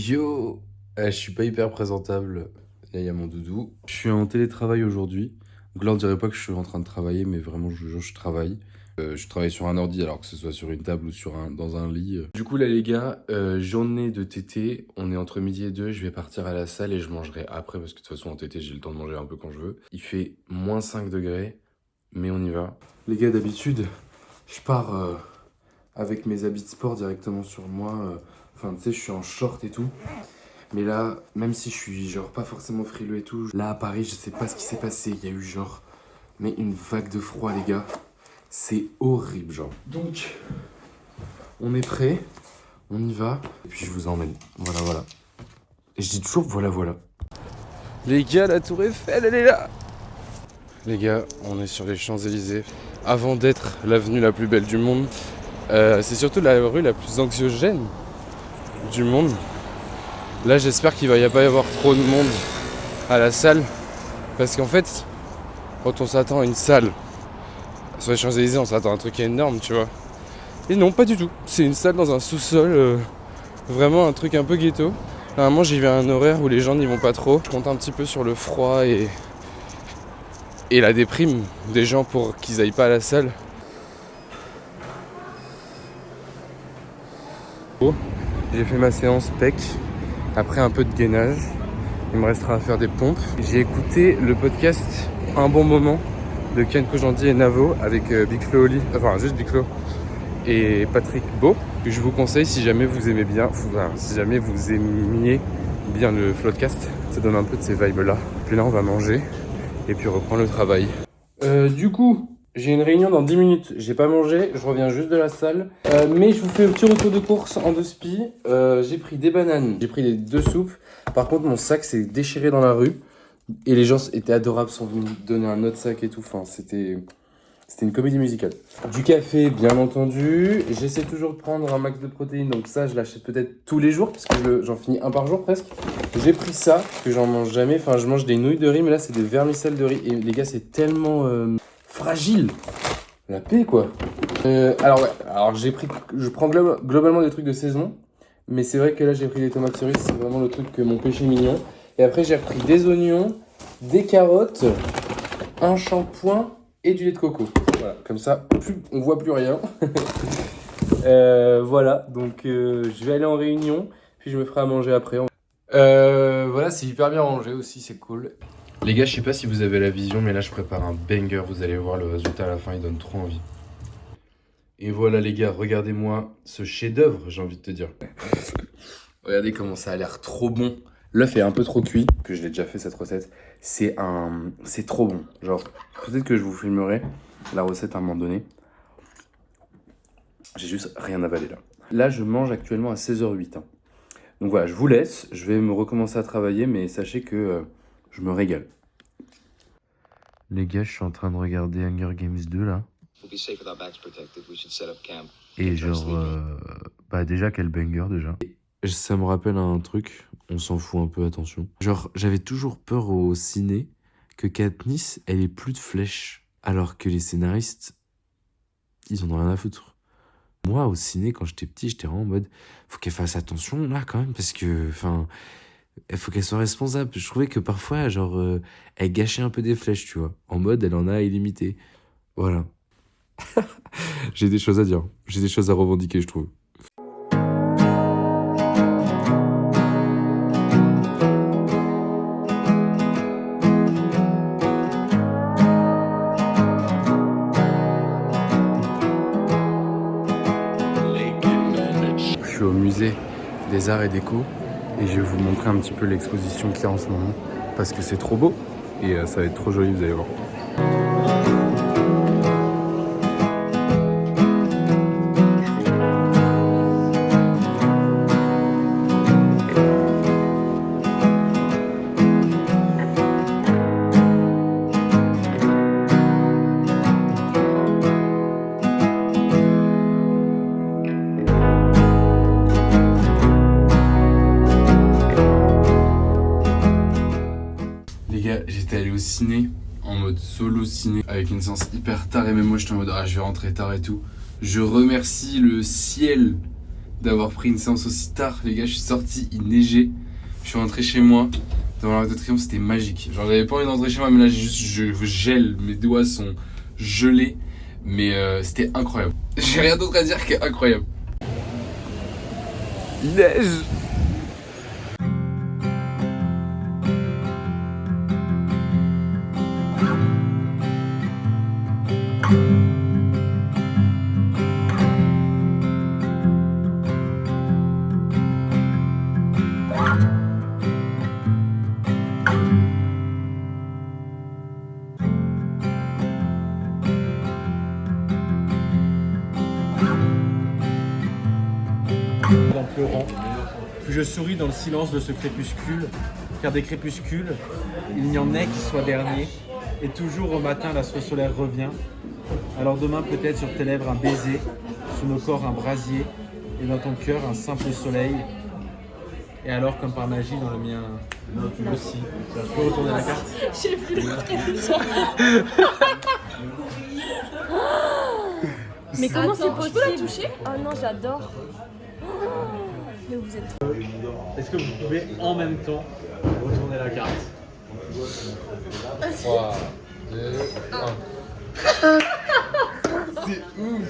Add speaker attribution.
Speaker 1: Yo, je suis pas hyper présentable. Là, il y a mon doudou. Je suis en télétravail aujourd'hui. Donc là, on dirait pas que je suis en train de travailler, mais vraiment, je vous jure, je travaille. Je travaille sur un ordi, alors que ce soit sur une table ou dans un lit. Du coup, là, les gars, journée de TT. On est entre midi et 2. Je vais partir à la salle et je mangerai après, parce que de toute façon, en TT, j'ai le temps de manger un peu quand je veux. Il fait moins 5 degrés, mais on y va. Les gars, d'habitude, je pars avec mes habits de sport directement sur moi. Enfin, tu sais, je suis en short et tout. Mais là, même si je suis genre pas forcément frileux et tout, là à Paris, je sais pas ce qui s'est passé. Il y a eu genre, mais une vague de froid, les gars. C'est horrible, genre. Donc, on est prêt, on y va, et puis je vous emmène. Voilà, voilà. Et je dis toujours voilà, voilà. Les gars, la Tour Eiffel, elle est là. Les gars, on est sur les Champs-Élysées. Avant d'être l'avenue la plus belle du monde, c'est surtout la rue la plus anxiogène du monde. Là, j'espère qu'il va pas y avoir trop de monde à la salle. Parce qu'en fait, quand on s'attend à une salle, sur les Champs-Élysées, on s'attend à un truc énorme, tu vois. Et non, pas du tout. C'est une salle dans un sous-sol, vraiment un truc un peu ghetto. Normalement, j'y vais à un horaire où les gens n'y vont pas trop. Je compte un petit peu sur le froid et la déprime des gens pour qu'ils aillent pas à la salle. J'ai fait ma séance PEC. Après un peu de gainage, il me restera à faire des pompes. J'ai écouté le podcast Un bon moment de Ken Kojandi et Navo avec Big Flo Oli, enfin juste Big Flo et Patrick Beau, que je vous conseille si jamais vous aimez bien, si jamais vous aimiez bien le Floodcast. Ça donne un peu de ces vibes là. Puis là on va manger et puis reprendre le travail. Du coup, j'ai une réunion dans 10 minutes, j'ai pas mangé, je reviens juste de la salle. Mais je vous fais un petit retour de course en 2 spi. J'ai pris des bananes, j'ai pris les 2 soupes. Par contre, mon sac s'est déchiré dans la rue. Et les gens étaient adorables, sont venus me donner un autre sac et tout. Enfin, c'était une comédie musicale. Du café, bien entendu. J'essaie toujours de prendre un max de protéines. Donc ça, je l'achète peut-être tous les jours, parce que j'en finis un par jour presque. J'ai pris ça, que j'en mange jamais. Enfin, je mange des nouilles de riz, mais là, c'est des vermicelles de riz. Et les gars, c'est tellement... fragile, la paix quoi. Alors je prends globalement des trucs de saison, mais c'est vrai que là j'ai pris des tomates cerises, c'est vraiment le truc que mon péché mignon. Et après j'ai repris des oignons, des carottes, un shampoing et du lait de coco. Voilà, comme ça on voit plus rien. Voilà, donc je vais aller en réunion, puis je me ferai à manger après. Voilà, c'est hyper bien rangé aussi, c'est cool. Les gars, je sais pas si vous avez la vision, mais là je prépare un banger, vous allez voir le résultat à la fin, il donne trop envie. Et voilà les gars, regardez-moi ce chef-d'œuvre, j'ai envie de te dire. Regardez comment ça a l'air trop bon. L'œuf est un peu trop cuit, que je l'ai déjà fait cette recette. C'est trop bon. Genre, peut-être que je vous filmerai la recette à un moment donné. J'ai juste rien avalé là. Là, je mange actuellement à 16h08. Hein. Donc voilà, je vous laisse, je vais me recommencer à travailler, mais sachez que... je me régale. Les gars, je suis en train de regarder Hunger Games 2 là. Et genre, déjà quel banger déjà. Et ça me rappelle un truc, on s'en fout un peu, attention. Genre, j'avais toujours peur au ciné que Katniss, elle ait plus de flèches. Alors que les scénaristes, ils en ont rien à foutre. Moi, au ciné, quand j'étais petit, j'étais vraiment en mode, faut qu'elle fasse attention là quand même, parce que, enfin... il faut qu'elle soit responsable. Je trouvais que parfois, genre, elle gâchait un peu des flèches, tu vois. En mode, elle en a illimité. Voilà. J'ai des choses à dire. J'ai des choses à revendiquer, je trouve. Je suis au musée des Arts et Déco. Et je vais vous montrer un petit peu l'exposition qu'il y a en ce moment. Parce que c'est trop beau. Et ça va être trop joli, vous allez voir. Les gars, j'étais allé au ciné en mode solo ciné avec une séance hyper tard et même moi j'étais en mode je vais rentrer tard et tout. Je remercie le ciel d'avoir pris une séance aussi tard. Les gars, je suis sorti, il neigeait. Je suis rentré chez moi. Devant l'Arc de Triomphe, c'était magique. Genre, j'avais pas envie d'entrer chez moi, mais là, je gèle. Mes doigts sont gelés. Mais c'était incroyable. J'ai rien d'autre à dire qu'incroyable. Il neige.
Speaker 2: En pleurant, puis je souris dans le silence de ce crépuscule, car des crépuscules, il n'y en ait qui soient derniers, et toujours au matin l'astre solaire revient. Alors demain peut-être sur tes lèvres un baiser, sous nos corps un brasier, et dans ton cœur un simple soleil. Et alors comme par magie dans le mien aussi. Je peux retourner la carte.
Speaker 3: J'ai vu le screenshot. Mais comment c'est possible? Tu peux la toucher? Oh non, j'adore. Mais vous êtes trop...
Speaker 2: Est-ce que vous pouvez en même temps retourner la carte?
Speaker 1: 3, 2, 1. C'est ouf.